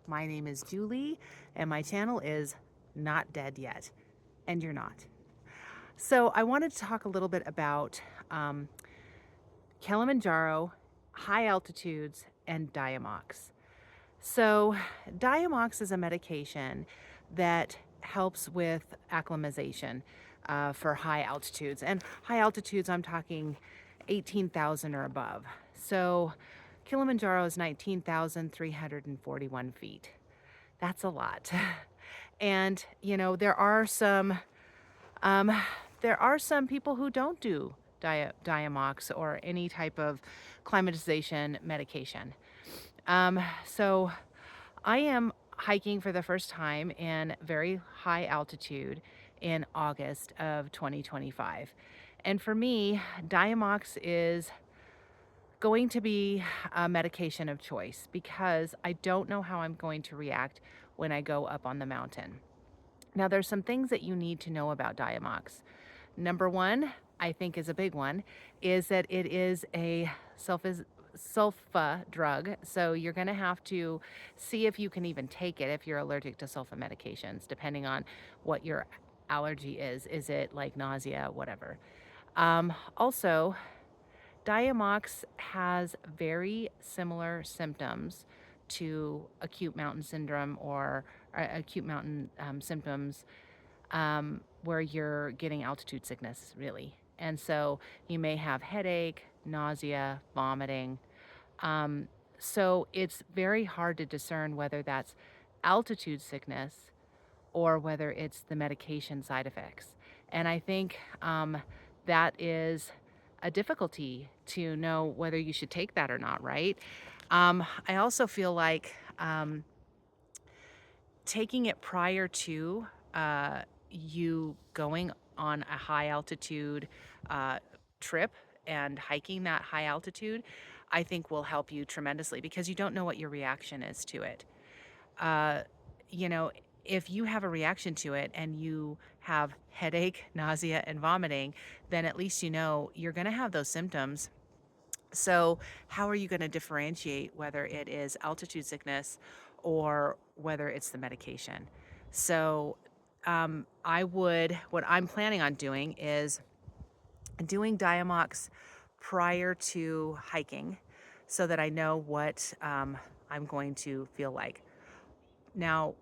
My name is Julie, and my channel is Not Dead Yet, and you're not. So I wanted to talk a little bit about Kilimanjaro, high altitudes, and Diamox. So Diamox is a medication that helps with acclimatization for high altitudes. And high altitudes, I'm talking 18,000 or above. So Kilimanjaro is 19,341 feet. That's a lot. And, um, there are some people who don't do Diamox or any type of climatization medication. So I am hiking for the first time in very high altitude in August of 2025. And for me, Diamox is going to be a medication of choice because I don't know how I'm going to react when I go up on the mountain. Now, there's some things that you need to know about Diamox. Number one, I think is a big one, is that it is a sulfa drug. So you're going to have to see if you can even take it if you're allergic to sulfa medications, depending on what your allergy is. Is it like nausea, whatever? Also, Diamox has very similar symptoms to acute mountain syndrome or acute mountain symptoms where you're getting altitude sickness, really. And so you may have headache, nausea, vomiting. So it's very hard to discern whether that's altitude sickness or whether it's the medication side effects. And I think that is a difficulty to know whether you should take that or not, right? I also feel like taking it prior to you going on a high altitude trip and hiking that high altitude, I think will help you tremendously because you don't know what your reaction is to it. Uh, you know, if you have a reaction to it and you have headache, nausea, and vomiting, then at least you know you're going to have those symptoms. So, how are you going to differentiate whether it is altitude sickness or whether it's the medication? So, what I'm planning on doing is doing Diamox prior to hiking so that I know what I'm going to feel like. Now,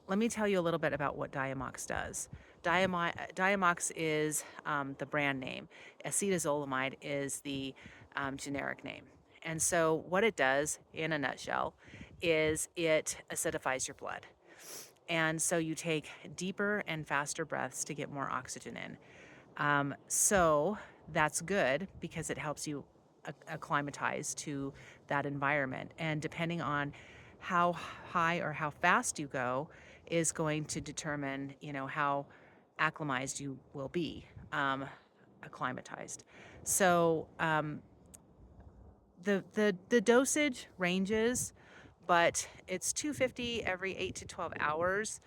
let me tell you a little bit about what Diamox does. Diamox is the brand name. Acetazolamide is the generic name. And so what it does, in a nutshell, is it acidifies your blood. And so you take deeper and faster breaths to get more oxygen in. So that's good because it helps you acclimatize to that environment. And depending on how high or how fast you go is going to determine, how acclimatized you will be, acclimatized. So the dosage ranges, but it's 250 every 8 to 12 hours.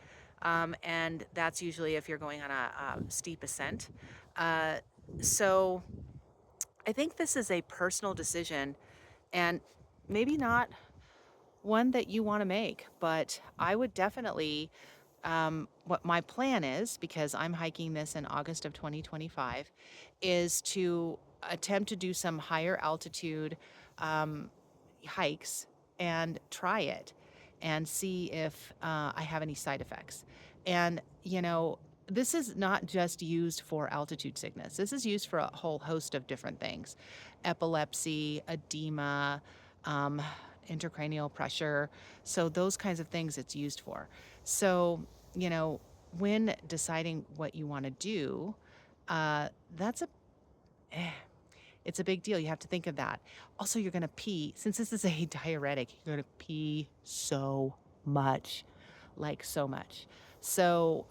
And that's usually if you're going on a steep ascent. Uh, so I think this is a personal decision and maybe not one that you want to make, but I would definitely, what my plan is, because I'm hiking this in August of 2025, is to attempt to do some higher altitude hikes and try it and see if I have any side effects. And, this is not just used for altitude sickness. This is used for a whole host of different things: epilepsy, edema, um, intracranial pressure. So, those kinds of things it's used for. So, when deciding what you want to do, that's it's a big deal. You have to think of that. Also, you're going to pee. Since this is a diuretic, you're going to pee so much, like so much. So,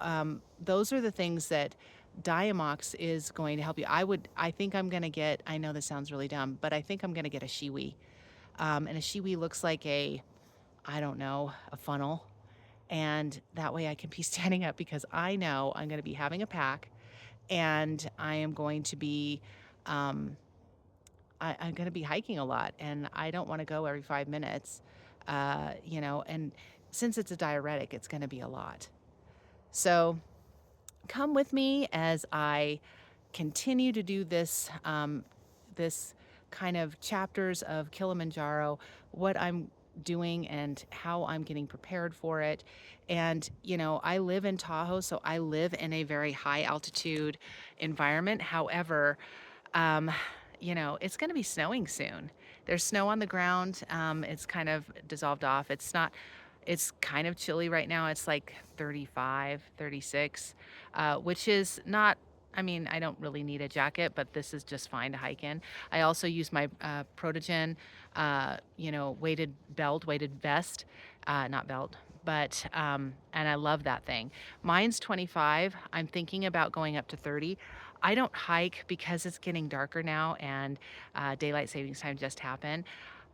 those are the things that Diamox is going to help you. I think I'm going to get, I know this sounds really dumb, but I think I'm going to get a shiwi. And a shiwi looks like I don't know, a funnel. And that way I can be standing up because I know I'm going to be having a pack and I am going to be, I'm going to be hiking a lot and I don't want to go every 5 minutes. and since it's a diuretic, it's going to be a lot. So come with me as I continue to do this kind of chapters of Kilimanjaro, what I'm doing and how I'm getting prepared for it. And, I live in Tahoe, so I live in a very high altitude environment. However, um, it's going to be snowing soon. There's snow on the ground. It's kind of dissolved off. It's kind of chilly right now. It's like 35, 36, which is not, I mean, I don't really need a jacket, but this is just fine to hike in. I also use my Protogen, weighted vest, not belt, and I love that thing. Mine's 25. I'm thinking about going up to 30. I don't hike because it's getting darker now and daylight savings time just happened.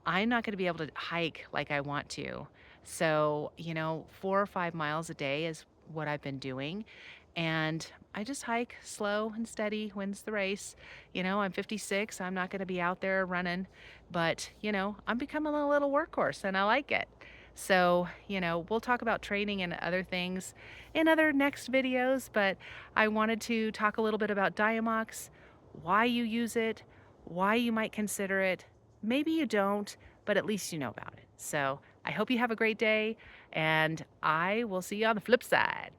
I'm not going to be able to hike like I want to. So, 4 or 5 miles a day is what I've been doing. And I just hike slow and steady, wins the race. I'm 56. I'm not going to be out there running, but, I'm becoming a little workhorse and I like it. So, we'll talk about training and other things in other next videos, but I wanted to talk a little bit about Diamox, why you use it, why you might consider it. Maybe you don't, but at least you know about it. So I hope you have a great day, and I will see you on the flip side.